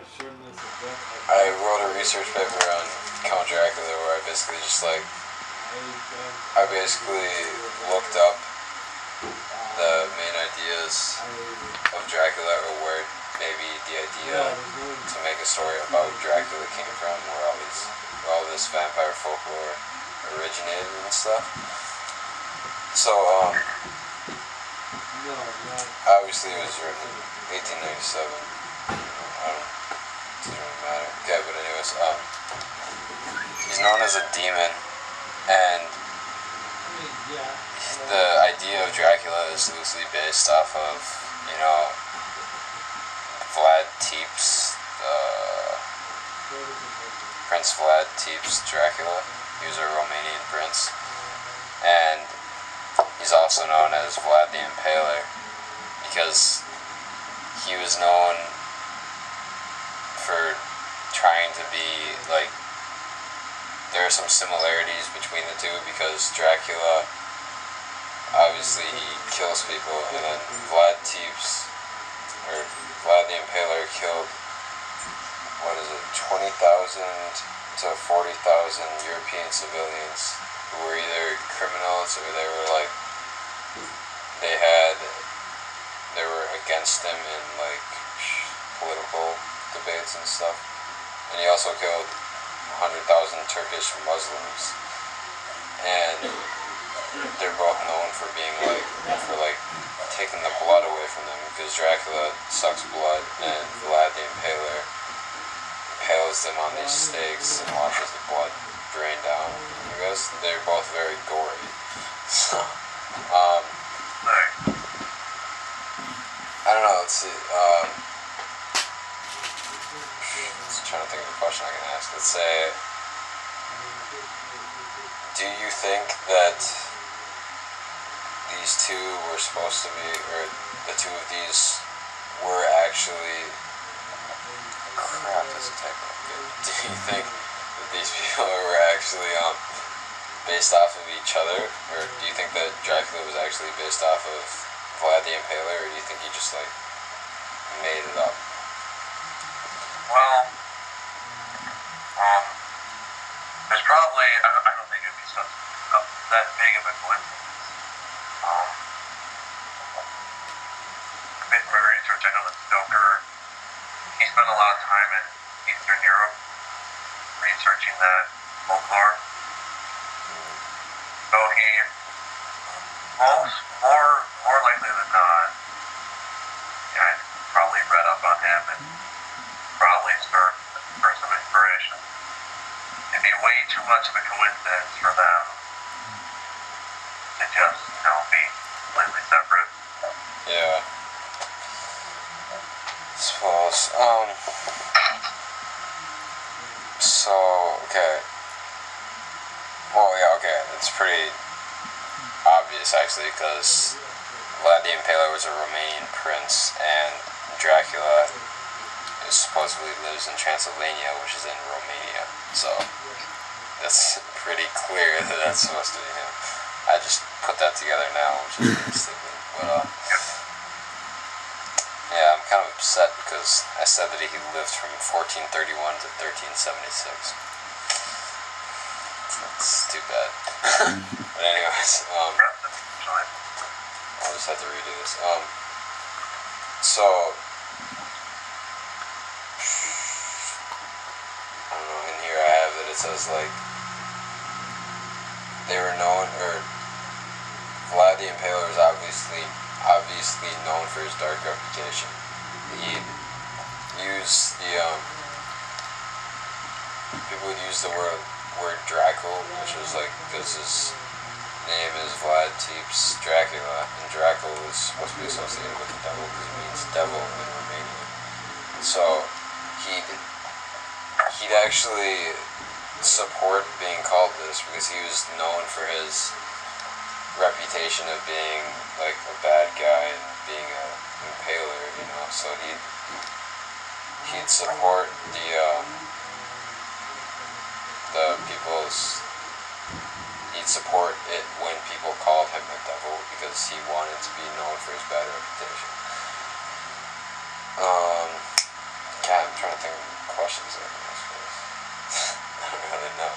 I wrote a research paper on Count Dracula where I basically looked up the main ideas of Dracula, or where maybe the idea to make a story about Dracula came from, where all this vampire folklore originated and stuff. So, obviously it was written in 1897. Doesn't really matter. Okay, but anyways, he's known as a demon, and the idea of Dracula is loosely based off of, Vlad Tepes, Prince Vlad Tepes Dracula. He was a Romanian prince, and he's also known as Vlad the Impaler because he was known for trying to be like, there are some similarities between the two because Dracula, obviously he kills people, and then Vlad Tepes, or Vlad the Impaler, killed 20,000 to 40,000 European civilians who were either criminals or they were against him in political debates and stuff. And he also killed 100,000 Turkish Muslims, and they're both known for being taking the blood away from them, because Dracula sucks blood and Vlad the Impaler impales them on these stakes and watches the blood drain down. I guess they're both very gory. So, I don't know, let's see, just trying to think of a question I can ask. Let's say, do you think that these two were supposed to be, or the two of these were actually, crap, that's a typo. Do you think that these people were actually based off of each other, or do you think that Dracula was actually based off of Vlad the Impaler, or do you think he just made it up? Well, there's probably, I don't think it'd be that big of a coincidence. A bit of my research, I know that Stoker, he spent a lot of time in Eastern Europe researching that folklore. So he, more likely than not, I probably read up on him and probably start for some inspiration. It'd be way too much of a coincidence for them to just, be completely separate. Yeah. I suppose. So, okay. Well, yeah, okay. It's pretty obvious, actually, because Vlad the Impaler was a Romanian prince, and Dracula supposedly lives in Transylvania, which is in Romania. So, that's pretty clear that that's supposed to be him. I just put that together now, which is pretty stupid. But, yeah, I'm kind of upset because I said that he lived from 1431 to 1376. That's too bad. But anyways, I'll just have to redo this. So, I don't know, in here I have that it says, they were known, or Vlad the Impaler was obviously known for his dark reputation. He used people would use the word Dracul, which was because his name is Vlad Tepes Dracula, and Dracul was supposed to be associated with the devil because it means devil in Romanian. So he'd actually support being called this because he was known for his reputation of being a bad guy and being a impaler, so he'd support he'd support it when people called him the devil because he wanted to be known for his bad reputation. God, I'm trying to think of questions I can ask for this. I don't really know.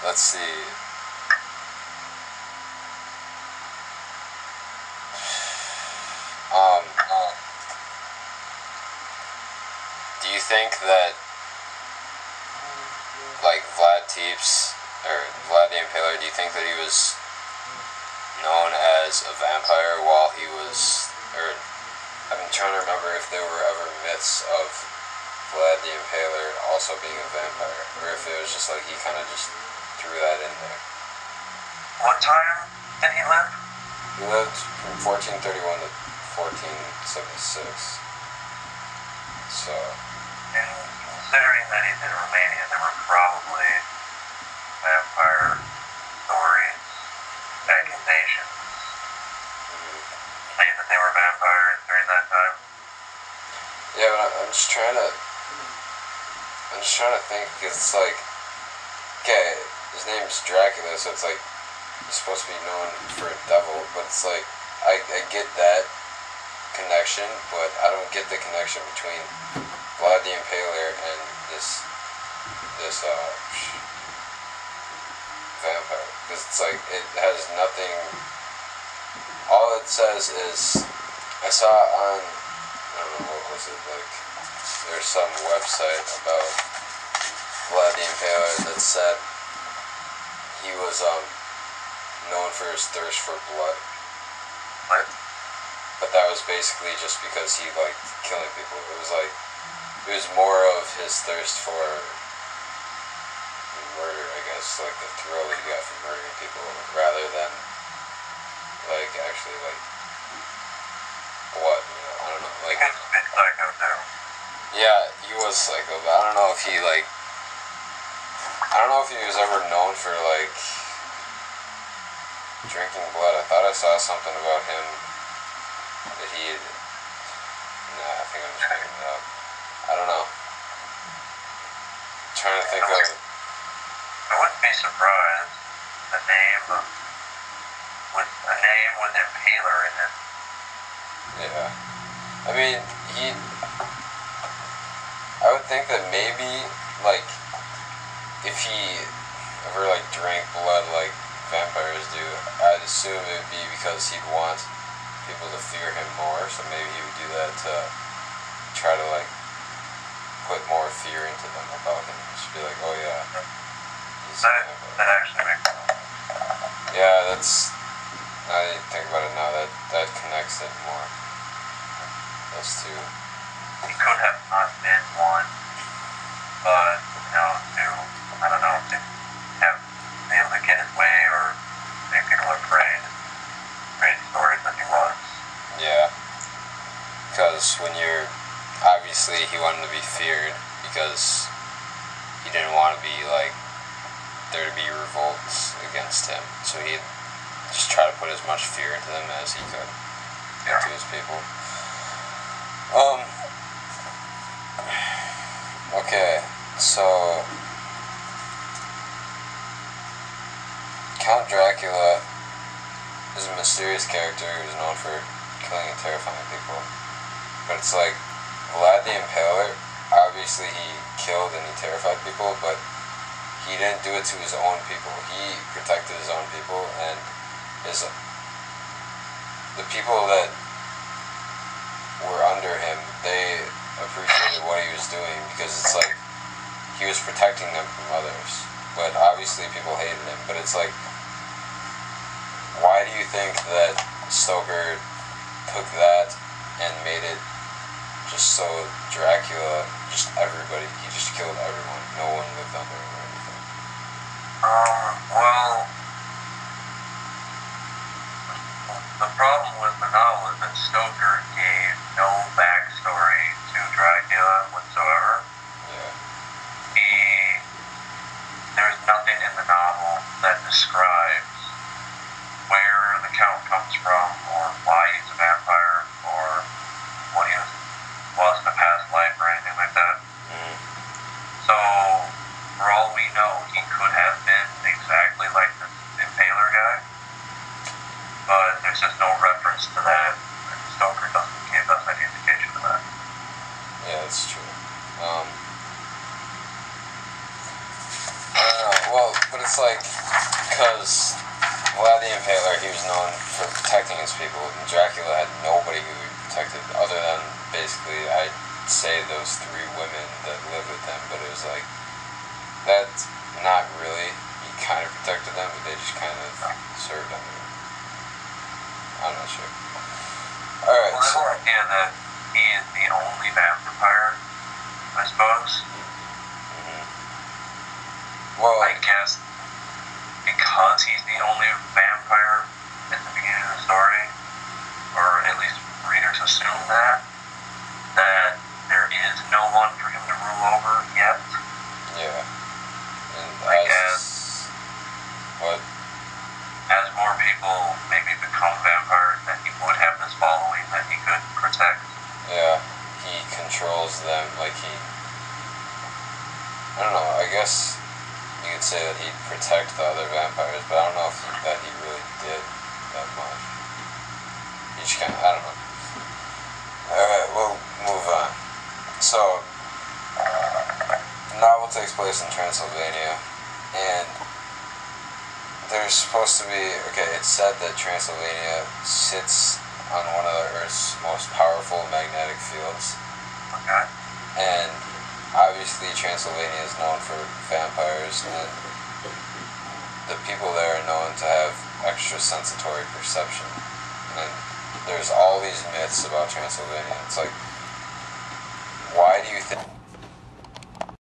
Let's see. Do you think that, like, Vlad Tepes, or Vlad the Impaler, do you think that he was known as a vampire while he was, or, I'm trying to remember if there were ever myths of Vlad the Impaler also being a vampire, or if it was just like he kind of just threw that in there. What time did he live? He lived from 1431 to 1476. So. And considering that he's in Romania, there were probably vampire stories, accusations, saying that they were vampires during that time. Yeah, but I'm just trying to think, because it's like, okay, his name's Dracula, so it's like, he's supposed to be known for a devil, but it's like, I get that connection, but I don't get the connection between Vlad the Impaler and this vampire, because it's like, it has nothing, all it says is, I saw on, I don't know, what was it, like, there's some website about Vlad the Impaler that said he was, known for his thirst for blood. What? But that was basically just because he liked killing people. It was more of his thirst for murder, I guess, like the thrill he got from murdering people, rather than, like, actually, like, blood, you know, I don't know, like... He was a bit psycho, too. Yeah, he was psycho, but I don't know if he, like... I don't know if he was ever known for, like, drinking blood. I thought I saw something about him that he... Nah, I think I'm just making it up. I don't know. I'm trying to think of... I wouldn't be surprised if a name with Impaler in it. Yeah. I mean, I would think that maybe, like, if he ever, like, drank blood like vampires do, I'd assume it would be because he'd want people to fear him more, so maybe he would do that to try to, like, put more fear into them about him. Just be like, oh yeah, he's a vampire. That actually makes sense. Yeah, that's... Now that you think about it now, that connects it more. Those two. He could have not been one, but, you know, I don't know, to be able to get his way or make people afraid, create stories that he was. Yeah. Because when you're... Obviously, he wanted to be feared because he didn't want to be, like, there to be revolts against him. So he'd just try to put as much fear into them as he could into his people. Okay, so Count Dracula is a mysterious character who's known for killing and terrifying people. But it's like, Vlad the Impaler, obviously he killed and he terrified people, but he didn't do it to his own people. He protected his own people, and the people that were under him, they appreciated what he was doing, because it's like, he was protecting them from others. But obviously people hated him, but it's like, why do you think that Stoker took that and made it just so Dracula, just everybody, he just killed everyone, no one lived under him or anything? Well, the problem with the novel is that Stoker gave no backstory to Dracula whatsoever. Yeah. There's nothing in the novel that describes where the Count comes from, or why he's a vampire, or what he was in a past life, or anything like that. Mm. So, for all we know, he could have been exactly like this Impaler guy, but there's just no reference to that, and Stoker doesn't give us any it's like, because Vlad the Impaler, he was known for protecting his people, and Dracula had nobody who he protected, other than, basically, I'd say those 3 women that lived with him, but it was like, that's not really, he kind of protected them, but they just kind of served under him. I'm not sure. Alright. Well, the whole idea that he is the only vampire, I suppose. Well, I guess because he's the only vampire at the beginning of the story, or at least readers assume that there is no one for him to rule over yet. yeah. And I guess. What? As more people maybe become vampires, then he would have this following that he could protect. Yeah, he controls them like he... I don't know, I guess you could say that he'd protect the other vampires, but I don't know if that he really did that much. He just kind of, I don't know. Alright, we'll move on. So, the novel takes place in Transylvania, and there's supposed to be, okay, it's said that Transylvania sits on one of the Earth's most powerful magnetic fields. Okay. And obviously Transylvania is known for vampires, and the people there are known to have extrasensitory perception. And there's all these myths about Transylvania. It's like